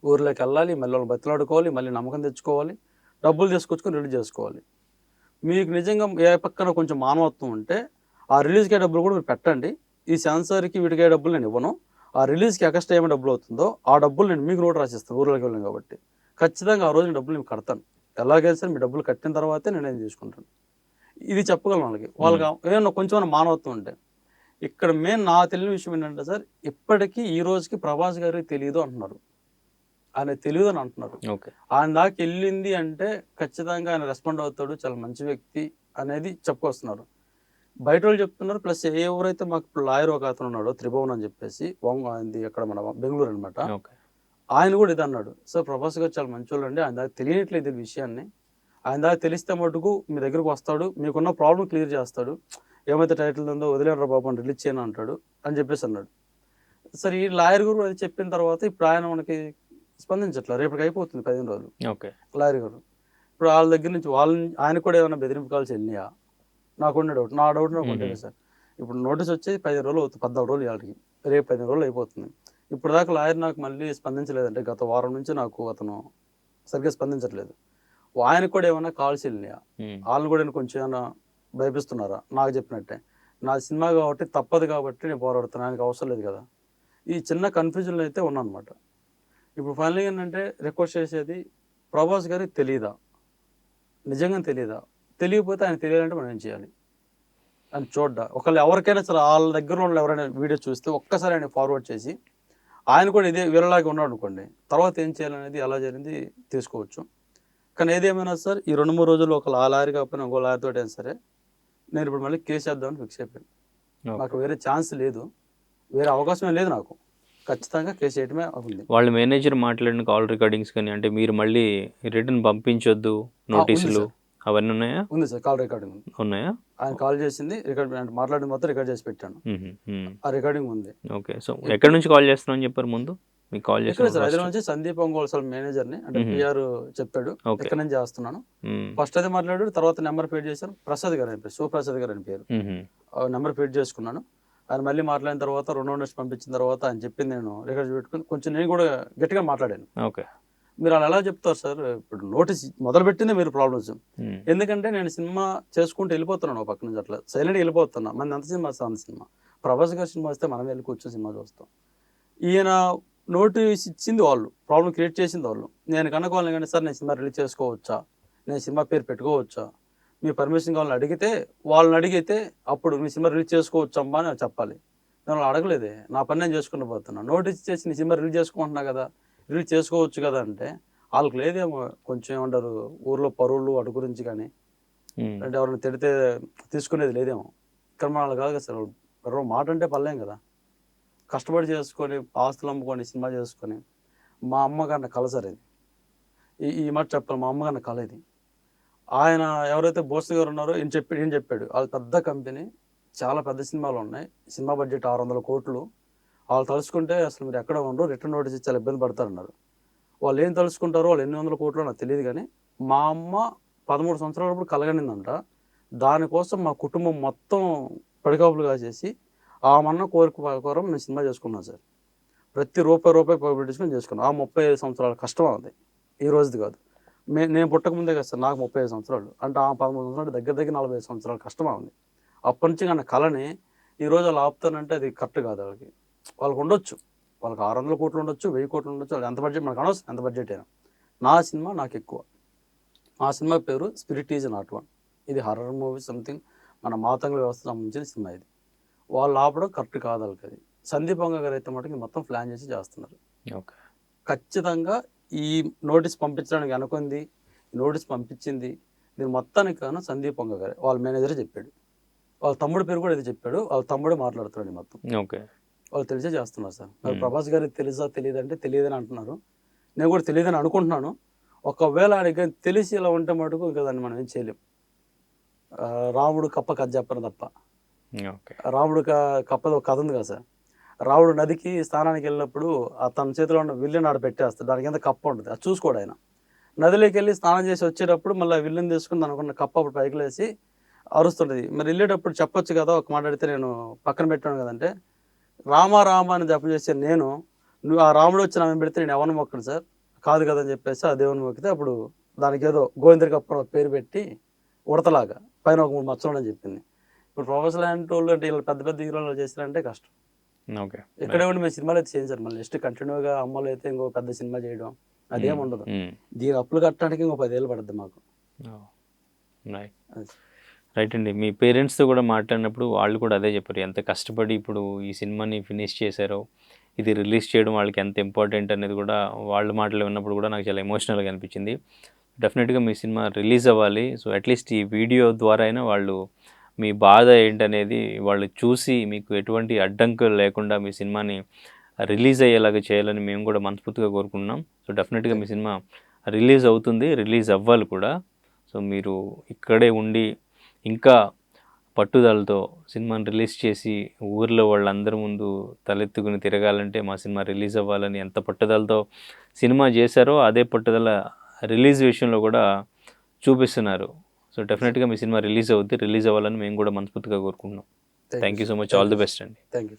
ఊర్లోకి వెళ్ళాలి, మళ్ళీ వాళ్ళు బతిలాడుకోవాలి, మళ్ళీ నమ్మకం తెచ్చుకోవాలి, డబ్బులు తీసుకొచ్చుకొని రిలీజ్ చేసుకోవాలి. మీకు నిజంగా ఏ పక్కన కొంచెం మానవత్వం ఉంటే ఆ రిలీజ్కి డబ్బులు కూడా మీరు పెట్టండి, ఈ సెన్సార్కి వీటికే డబ్బులు నేను ఇవ్వను, ఆ రిలీజ్కి ఎక్స్ట్రా ఏమైనా డబ్బులు అవుతుందో ఆ డబ్బులు నేను మీకు నోట్ రాసిస్తాను, ఊర్లోకి వెళ్ళాను కాబట్టి ఖచ్చితంగా ఆ రోజు డబ్బులు నేను కడతాను, ఎలాగైతే సరే మీ డబ్బులు కట్టిన తర్వాతే నేను తీసుకుంటాను, ఇది చెప్పగలను వాళ్ళకి ఏమన్నా కొంచెం మానవత్వం ఉంటే. ఇక్కడ నా తెలియని విషయం ఏంటంటే సార్, ఇప్పటికీ ఈ రోజుకి ప్రభాస్ గారికి తెలియదు అంటున్నారు, ఆయన తెలియదు అని అంటున్నారు. ఆయన దాకా వెళ్ళింది అంటే ఖచ్చితంగా ఆయన రెస్పాండ్ అవుతాడు, చాలా మంచి వ్యక్తి అనేది చెప్పుకొస్తున్నారు, బయట వాళ్ళు చెప్తున్నారు. ప్లస్ ఎవరైతే మాకు ఇప్పుడు లాయర్ ఒక అతను ఉన్నాడో త్రిభువన్ అని చెప్పేసి ఆయనది అక్కడ మన బెంగళూరు అనమాట, ఆయన కూడా ఇది అన్నాడు, సార్ ప్రభాస్ గారు చాలా మంచి వాళ్ళు అండి, ఆయన దాకా తెలియట్లేదు ఈ విషయాన్ని, ఆయన దాకా తెలిస్తే మటుకు మీ దగ్గరకు వస్తాడు, మీకున్న ప్రాబ్లం క్లియర్ చేస్తాడు, ఏమైతే టైటిల్ ఉందో వదిలేరు బాబు అని రిలీజ్ చేయను అంటాడు అని చెప్పేసి అన్నాడు. సరే ఈ లాయర్ గారు అది చెప్పిన తర్వాత ఇప్పుడు ఆయన మనకి స్పందించట్లా, రేపటికి అయిపోతుంది 15 రోజులు. లాయర్ గారు ఇప్పుడు వాళ్ళ దగ్గర నుంచి ఆయన కూడా ఏమైనా బెదిరింపు కాల్స్ వెళ్ళినాయా నాకున్న డౌట్, నా డౌట్ నాకు ఉంటుంది సార్. ఇప్పుడు నోటీస్ వచ్చేసి 15 రోజులు అవుతుంది, 14 రోజులు వాళ్ళకి, రేపు 15 రోజులు అయిపోతుంది. ఇప్పుడు దాకా లాయర్ నాకు మళ్ళీ స్పందించలేదంటే గత వారం నుంచి నాకు అతను సరిగ్గా స్పందించట్లేదు. ఆయనకు కూడా ఏమైనా కాల్స్ వెళ్ళినాయా, వాళ్ళని కూడా కొంచెం ఏమైనా భయపిస్తున్నారా, నాకు చెప్పినట్టే నా సినిమా కాబట్టి తప్పదు కాబట్టి నేను పోరాడుతున్నాను, ఆయనకు అవసరం లేదు కదా, ఈ చిన్న కన్ఫ్యూజన్లో అయితే ఉన్నానమాట. ఇప్పుడు ఫైనల్గా ఏంటంటే రిక్వెస్ట్ చేసేది, ప్రభాస్ గారికి తెలియదా, నిజంగా తెలియదా, తెలియకపోతే ఆయన తెలియాలంటే మనం ఏం చేయాలి అని చూడ్డా, ఒకళ్ళు ఎవరికైనా సరే వాళ్ళ దగ్గర వాళ్ళు ఎవరైనా వీడియో చూస్తే ఒక్కసారి ఆయన ఫార్వర్డ్ చేసి, ఆయన కూడా ఇదే వీళ్ళలాగా ఉన్నాడు అనుకోండి, తర్వాత ఏం చేయాలనేది ఎలా జరిగింది తీసుకోవచ్చు. కానీ ఏదేమైనా సార్ ఈ 2-3 రోజుల్లో ఒక లాయర్ కాకపోయినా ఇంకో లాయర్ తోటి అయినా సరే నేను ఇప్పుడు మళ్ళీ కేసు వేద్దామని ఫిక్స్ అయిపోయాను, నాకు వేరే ఛాన్స్ లేదు, వేరే అవకాశమే లేదు, నాకు ఖచ్చితంగా కేసు వేయటమే ఉంది. వాళ్ళ మేనేజర్ మాట్లాడిన కాల్ రికార్డింగ్స్ కానీ, అంటే మీరు మళ్ళీ రిటర్న్ పంపించొద్దు నోటీసులు అవన్నీ ఉన్నాయా? ఉంది సార్, కాల్ రికార్డింగ్ ఉన్నాయా? ఆయన కాల్ చేసింది రికార్డ్, మాట్లాడిన మొత్తం రికార్డ్ చేసి పెట్టాను, ఆ రికార్డింగ్ ఉంది. ఓకే, సో ఎక్కడి నుంచి కాల్ చేస్తున్నావు అని చెప్పారు ముందు? మీకు కాల్ ఇక్కడ సార్ చేసిన హైదరాబాద్ నుంచి సందీప్ ఒంగోలు సార్ మేనేజర్ని అంటే పిఆర్ చెప్పాడు, ఓకే. ఇక్కడ నుంచి చేస్తున్నాను. ఫస్ట్ అదే మాట్లాడాడు, తర్వాత నెంబర్ ఫీడ్ చేశాను. ప్రసాద్ గారు అని పేరు, శివప్రసాద్ గారు అని పేరు. నెంబర్ ఫీడ్ చేసుకున్నాను. ఆయన మళ్ళీ మాట్లాడిన తర్వాత 2 రౌండ్స్ పంపించిన తర్వాత ఆయన చెప్పింది నేను రికార్డ్ పెట్టుకుని కొంచెం నేను కూడా గట్టిగా మాట్లాడాను. ఓకే. మీరు అలా ఎలా చెప్తారు సార్, ఇప్పుడు నోటీస్ మొదలు పెట్టిందే మీరు ప్రాబ్లమ్స్. ఎందుకంటే నేను సినిమా చేసుకుంటూ వెళ్ళిపోతున్నాను ఒక పక్క నుంచి, అట్లా సైలెంట్గా వెళ్ళిపోతున్నా. మన ఎంత సినిమా వస్తే అంత సినిమా. ప్రభాస్ గారి సినిమా వస్తే మనం వెళ్ళి కూర్చొని సినిమా చూస్తాం. ఈయన నోటీస్ ఇచ్చింది వాళ్ళు, ప్రాబ్లం క్రియేట్ చేసింది వాళ్ళు. నేను కనుక్కోవాలి కానీ సార్ నేను సినిమా రిలీజ్ చేసుకోవచ్చా, నేను సినిమా పేరు పెట్టుకోవచ్చా, మీ పర్మిషన్ కావాలని అడిగితే, వాళ్ళని అడిగితే అప్పుడు మీ సినిమా రిలీజ్ చేసుకోవచ్చమ్మా అని చెప్పాలి. నేను అడగలేదే, నా పని నేను చేసుకుని పోతున్నా. నోటీస్ చేసి నీ సినిమా రిలీజ్ చేసుకుంటున్నా కదా, రిలీజ్ చేసుకోవచ్చు కదా అంటే వాళ్ళకి లేదేమో కొంచెం ఏమంటారు ఊర్లో పరువులు అటు గురించి కానీ, అంటే ఎవరిని తిడితే తీసుకునేది లేదేమో. ఇక్కడ మన వాళ్ళు కాదు కదా సార్, ఎవరో మాట అంటే పర్లేం కదా. కష్టపడి చేసుకొని ఆస్తులు అమ్ముకొని సినిమా చేసుకొని, మా అమ్మగారిన కళ సార్ ఇది. ఈ మాట చెప్పాలి, మా అమ్మగారిన కళ ఇది. ఆయన ఎవరైతే బోస్ గారు ఉన్నారో ఈయన చెప్పాడు వాళ్ళు పెద్ద కంపెనీ, చాలా పెద్ద సినిమాలు ఉన్నాయి, సినిమా బడ్జెట్ 600 కోట్లు, వాళ్ళు తలుచుకుంటే అసలు మీరు ఎక్కడ ఉండరు, రిటర్న్ నోటీస్ ఇచ్చి చాలా ఇబ్బంది పడతారన్నారు. వాళ్ళు ఏం తలుచుకుంటారో, వాళ్ళు ఎన్ని వందల కోట్లు నాకు తెలియదు కానీ మా అమ్మ 13 సంవత్సరాలప్పుడు కలగనిందంట. దానికోసం మా కుటుంబం మొత్తం పడికాపులుగా చేసి ఆమన్న కోరిక ప్రకారం నేను సినిమా చేసుకున్నాను సార్. ప్రతి రూపాయి పెట్టించుకొని చేసుకున్నాను. ఆ 35 సంవత్సరాల కష్టం అది, ఈ రోజుది కాదు. నేను పుట్టకముందే కదా సార్, నాకు 35 సంవత్సరాలు అంటే ఆ 13 సంవత్సరాలు దగ్గర 45 సంవత్సరాల కష్టం ఉంది. అప్పటి నుంచి కానీ కళని ఈరోజు వాళ్ళు ఆపుతానంటే అది కరెక్ట్ కాదు. వాళ్ళకి ఉండొచ్చు, వాళ్ళకి 600 కోట్లు ఉండొచ్చు, 1000 కోట్లు ఉండొచ్చు, వాళ్ళు ఎంత బడ్జెట్ మనకు అనవసరం, ఎంత బడ్జెట్ అయినా. నా సినిమా నాకు ఎక్కువ. ఆ సినిమా పేరు స్పిరిట్ ఈజ్ నాట్ వన్. ఇది హర్రర్ మూవీ సంథింగ్, మన మాతంగుల వ్యవస్థ సంబంధించిన సినిమా ఇది. వాళ్ళు ఆపడం కరెక్ట్ కాదు వాళ్ళకి. అది సందీప్ వంగ గారు అయితే మటుకు మొత్తం ప్లాన్ చేసి చేస్తున్నారు. ఖచ్చితంగా ఈ నోటీస్ పంపించడానికి అనుకుంది, నోటీస్ పంపించింది, దీని మొత్తానికి కాను సందీప్ వంగ గారు, వాళ్ళ మేనేజర్ చెప్పాడు. వాళ్ళ తమ్ముడు పేరు కూడా ఇది చెప్పాడు, వాళ్ళ తమ్ముడే మాట్లాడుతున్నాడు మొత్తం. ఓకే. వాళ్ళు తెలిసే చేస్తున్నారు సార్. మరి ప్రభాస్ గారికి తెలుసా తెలియదంటే తెలియదని అంటున్నారు. నేను కూడా తెలియదని అనుకుంటున్నాను. ఒకవేళ ఆయనకి తెలిసి ఇలా ఉంటే మటుకు ఇంకా దాన్ని మనం ఏం చేయలేం. రాముడు కప్ప కథ చెప్పను తప్ప. రాముడు కప్పది ఒక కథ ఉంది కదా సార్. రాముడు నదికి స్నానానికి వెళ్ళినప్పుడు తన చేతిలో ఉన్న విల్లుని ఆడ పెట్టేస్తాడు, దాని కింద కప్ప ఉంటుంది, అది చూసుకోడు ఆయన. నదిలోకి వెళ్ళి స్నానం చేసి వచ్చేటప్పుడు మళ్ళీ విల్లుని తీసుకుని దానికున్న కప్ప అప్పుడు పైకి లేసి అరుస్తుంటుంది. మరి వెళ్ళేటప్పుడు చెప్పొచ్చు కదా, ఒక మాట అడిగితే నేను పక్కన పెట్టాను కదంటే, రామ రామ అని జపం చేసే నేను, నువ్వు ఆ రాముడు వచ్చి నామని పెడితే నేను ఎవరిని మొక్కను సార్, కాదు కదా అని చెప్పేసి ఆ దేవుని మొక్కితే అప్పుడు దానికి ఏదో గోవిందరి కప్ప పేరు పెట్టి ఉడతలాగా పైన ఒక 3 మచ్చలు అని చెప్పింది. ఇప్పుడు ప్రొఫెసర్ లాంటి వాళ్ళు అంటే వీళ్ళు పెద్ద పెద్ద హీరోలు చేస్తారంటే కష్టం. ఇక్కడే ఉండి మేము సినిమాలు అయితే చేయం సార్. మళ్ళీ నెక్స్ట్ కంటిన్యూగా అమ్మలు అయితే ఇంకో పెద్ద సినిమా చేయడం అదేం ఉండదు. దీని అప్పులు కట్టడానికి ఇంకో 10 ఏళ్ళు పడుతుంది మాకు. రైట్ అండి. మీ పేరెంట్స్తో కూడా మాట్లాడినప్పుడు వాళ్ళు కూడా అదే చెప్పారు, ఎంత కష్టపడి ఇప్పుడు ఈ సినిమాని ఫినిష్ చేశారో, ఇది రిలీజ్ చేయడం వాళ్ళకి ఎంత ఇంపార్టెంట్ అనేది కూడా వాళ్ళ మాటలు విన్నప్పుడు కూడా నాకు చాలా ఎమోషనల్గా అనిపించింది. డెఫినెట్గా మీ సినిమా రిలీజ్ అవ్వాలి. సో అట్లీస్ట్ ఈ వీడియో ద్వారా అయినా వాళ్ళు మీ బాధ ఏంటనేది వాళ్ళు చూసి మీకు ఎటువంటి అడ్డంకులు లేకుండా మీ సినిమాని రిలీజ్ అయ్యేలాగా చేయాలని మేము కూడా మనస్ఫూర్తిగా కోరుకుంటున్నాం. సో డెఫినెట్గా మీ సినిమా రిలీజ్ అవుతుంది, రిలీజ్ అవ్వాలి కూడా. సో మీరు ఇక్కడే ఉండి ఇంకా పట్టుదలతో సినిమాని రిలీజ్ చేసి ఊర్లో వాళ్ళందరి ముందు తలెత్తుకుని తిరగాలంటే మా సినిమా రిలీజ్ అవ్వాలని ఎంత పట్టుదలతో సినిమా చేశారో అదే పట్టుదల రిలీజ్ విషయంలో కూడా చూపిస్తున్నారు. సో డెఫినెట్గా మీ సినిమా రిలీజ్ అవుద్ది, రిలీజ్ అవ్వాలని మేము కూడా మనస్ఫూర్తిగా కోరుకుంటున్నాం. Thank you so much, all the best అండి. Thank you.